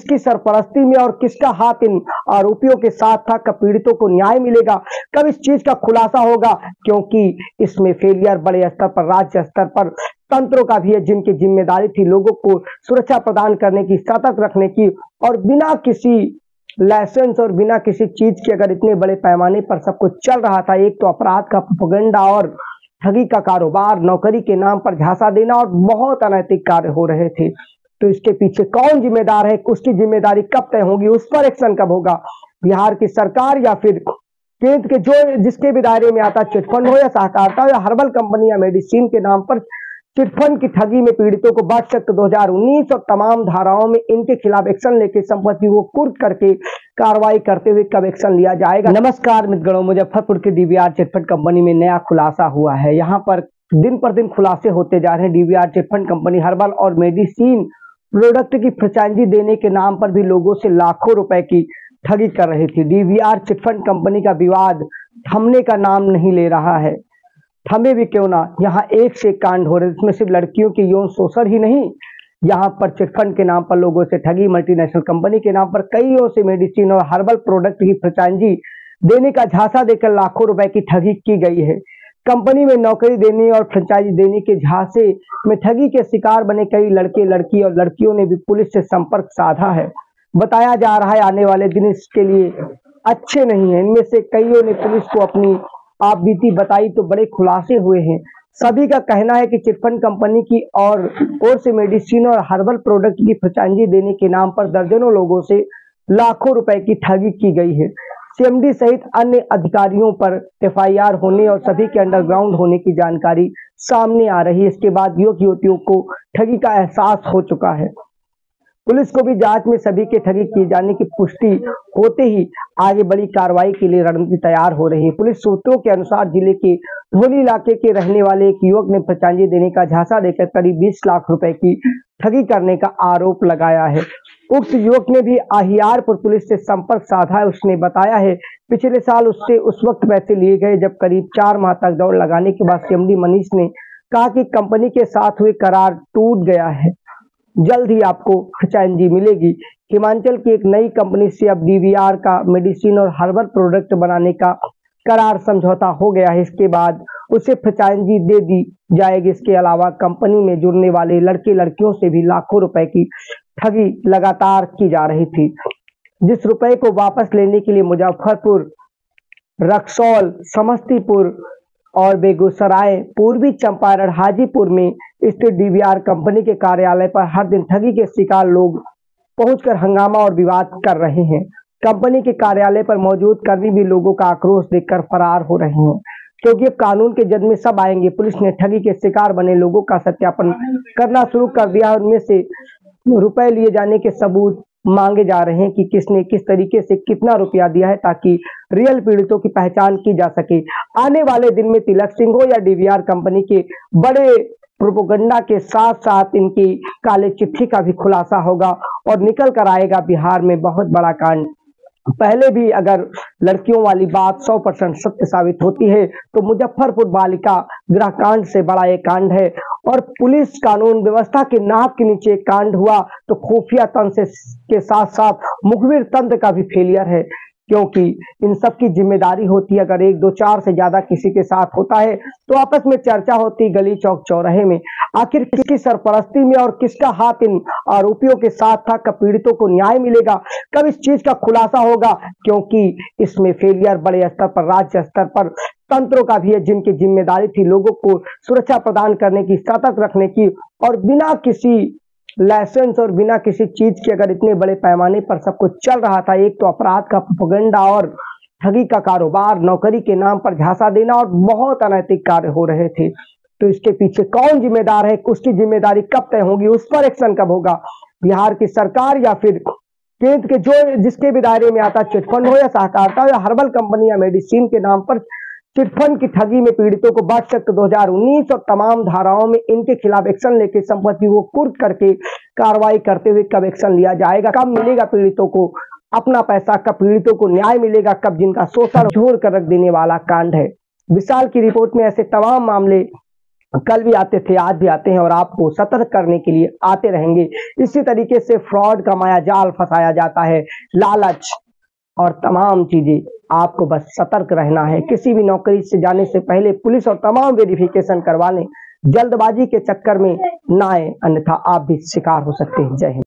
किसकी सरपरस्ती में और किसका हाथ इन आरोपियों के साथ था, कब पीड़ितों को न्याय मिलेगा, कब इस चीज का खुलासा होगा, क्योंकि इसमें फेलियर बड़े स्तर पर, राज्य स्तर पर तंत्रों का भी है, जिनकी जिम्मेदारी थी लोगों को सुरक्षा प्रदान करने की, सतर्क रखने की, और बिना किसी लाइसेंस और बिना किसी चीज के अगर इतने बड़े पैमाने पर सब कुछ चल रहा था, एक तो अपराध का प्रोपेगेंडा और ठगी का कारोबार, नौकरी के नाम पर झांसा देना और बहुत अनैतिक कार्य हो रहे थे, तो इसके पीछे कौन जिम्मेदार है, उसकी जिम्मेदारी कब तय होगी, उस पर एक्शन कब होगा, बिहार की सरकार या फिर केंद्र के जो जिसके भी दायरे में आता, चिटफंड हो या सहकारिता या हर्बल कंपनी या मेडिसिन के नाम पर चिटफंड की ठगी में पीड़ितों को बच एक्ट 2019 और तमाम धाराओं में इनके खिलाफ एक्शन लेके संपत्ति को कुर्क करके कार्रवाई करते हुए कब एक्शन लिया जाएगा। नमस्कार मित्रगणों, मुजफ्फरपुर की डीवीआर चिटफंड कंपनी में नया खुलासा हुआ है। यहाँ पर दिन पर दिन खुलासे होते जा रहे हैं। डीवीआर चिटफंड कंपनी हर्बल और मेडिसिन प्रोडक्ट की फ्रेंचाइजी देने के नाम पर भी लोगों से लाखों रुपए की ठगी कर रही थी। डीवीआर चिटफंड कंपनी का विवाद थमने का नाम नहीं ले रहा है। थमे भी क्यों ना, यहाँ एक से कांड हो रहे, इसमें सिर्फ लड़कियों की यौन शोषण ही नहीं, यहाँ पर चिटफंड के नाम पर लोगों से ठगी, मल्टीनेशनल कंपनी के नाम पर कईयों से मेडिसिन और हर्बल प्रोडक्ट की फ्रेंचाइजी देने का झांसा देकर लाखों रुपए की ठगी की गई है। कंपनी में नौकरी देने और फ्रेंचाइजी देने के झांसे में ठगी के शिकार बने कई लड़के, लड़की और लड़कियों ने भी पुलिस से संपर्क साधा है। बताया जा रहा है आने वाले दिन इसके लिए अच्छे नहीं है। इनमें से कईयों ने पुलिस को अपनी आप बीती बताई तो बड़े खुलासे हुए हैं। सभी का कहना है कि चिटफंड कंपनी की और से मेडिसिन और हर्बल प्रोडक्ट की फ्रेंचाइजी देने के नाम पर दर्जनों लोगों से लाखों रुपए की ठगी की गई है। सीएमडी सहित अन्य अधिकारियों पर एफआईआर होने और सभी के अंडरग्राउंड होने की जानकारी सामने आ रही है। इसके बाद युवक युवतियों को ठगी का एहसास हो चुका है। पुलिस को भी जांच में सभी के ठगी किए जाने की पुष्टि होते ही आगे बड़ी कार्रवाई के लिए रणनीति तैयार हो रही है। पुलिस सूत्रों के अनुसार जिले के धोली इलाके के रहने वाले एक युवक ने फ्रेंचाइजी देने का झांसा देकर करीब 20 लाख रुपए की ठगी करने का आरोप लगाया है। उक्त युवक ने भी अहियारपुर पुलिस से संपर्क साधा है। उसने बताया है पिछले साल उससे उस वक्त पैसे लिए गए जब करीब 4 माह तक दौड़ लगाने के बाद सीएमडी मनीष ने कहा कि कंपनी के साथ हुए करार टूट गया है, जल्द ही आपको फ्रेंचाइजी मिलेगी। हिमाचल की एक नई कंपनी से अब डीवीआर का मेडिसिन और हर्बल प्रोडक्ट बनाने का करार समझौता हो गया है। इसके बाद उसे फ्रेंचाइजी दे दी जाएगी। इसके अलावा कंपनी में जुड़ने वाले लड़के लड़कियों से भी लाखों रुपए की ठगी लगातार की जा रही थी, जिस रुपए को वापस लेने के लिए मुजफ्फरपुर, रक्सौल, समस्तीपुर और बेगूसराय, पूर्वी चंपारण, हाजीपुर में स्थित डीवीआर कंपनी के कार्यालय पर हर दिन ठगी के शिकार लोग पहुंचकर हंगामा और विवाद कर रहे हैं। कंपनी के कार्यालय पर मौजूद कर्मी भी लोगों का आक्रोश देखकर फरार हो रहे हैं, क्योंकि अब कानून के जद में सब आएंगे। पुलिस ने ठगी के शिकार बने लोगों का सत्यापन करना शुरू कर दिया। उनमें से रुपए लिए जाने के सबूत मांगे जा रहे हैं कि किसने किस तरीके से कितना रुपया दिया है, ताकि रियल पीड़ितों की पहचान की जा सके। आने वाले दिन में तिलक सिंह हो या डीवीआर कंपनी के बड़े प्रोपेगेंडा के साथ साथ इनकी काले चिट्ठी का भी खुलासा होगा और निकल कर आएगा बिहार में बहुत बड़ा कांड। पहले भी अगर लड़कियों वाली बात 100% सत्य साबित होती है तो मुजफ्फरपुर बालिका गृह कांड से बड़ा एक कांड है, और पुलिस कानून व्यवस्था के नाक के नीचे कांड हुआ तो खुफिया तंत्र के साथ साथ मुखबिर तंत्र का भी फेलियर है, क्योंकि इन सब की जिम्मेदारी होती है। अगर 1, 2, 4 से ज्यादा किसी के साथ होता है तो आपस में चर्चा होती गली चौक चौराहे में, आखिर किसकी सरपरस्ती में और किसका हाथ इन आरोपियों के साथ था, कब पीड़ितों को न्याय मिलेगा, कब इस चीज का खुलासा होगा, क्योंकि इसमें फेलियर बड़े स्तर पर, राज्य स्तर पर तंत्रों का भी है, जिनकी जिम्मेदारी थी लोगों को सुरक्षा प्रदान करने की, सतर्क रखने की, और बिना किसी लाइसेंस और बिना किसी चीज के अगर इतने बड़े पैमाने पर सब कुछ चल रहा था, एक तो अपराध का प्रोपेगेंडा और ठगी का कारोबार, नौकरी के नाम पर झांसा देना और बहुत अनैतिक कार्य हो रहे थे, तो इसके पीछे कौन जिम्मेदार है, उसकी जिम्मेदारी कब तय होगी, उस पर एक्शन कब होगा। बिहार की सरकार या फिर केंद्र के जो जिसके भी दायरे में आता, चिटफंड हो या सहकारिता या हर्बल कंपनी या मेडिसिन के नाम पर चिटफंड की ठगी में पीड़ितों को बच एक्ट 2019 और तमाम धाराओं में इनके खिलाफ एक्शन लेके संपत्ति को कुर्क करके कार्रवाई करते हुए कब एक्शन लिया जाएगा, कब मिलेगा पीड़ितों को अपना पैसा, कब पीड़ितों को न्याय मिलेगा, कब जिनका शोषण छोड़ कर रख देने वाला कांड है। विशाल की रिपोर्ट में ऐसे तमाम मामले कल भी आते थे, आज भी आते हैं और आपको सतर्क करने के लिए आते रहेंगे। इसी तरीके से फ्रॉड का माया जाल फंसाया जाता है, लालच और तमाम चीजें। आपको बस सतर्क रहना है। किसी भी नौकरी से जाने से पहले पुलिस और तमाम वेरिफिकेशन करवा लें। जल्दबाजी के चक्कर में ना आए, अन्यथा आप भी शिकार हो सकते हैं। जय हिंद।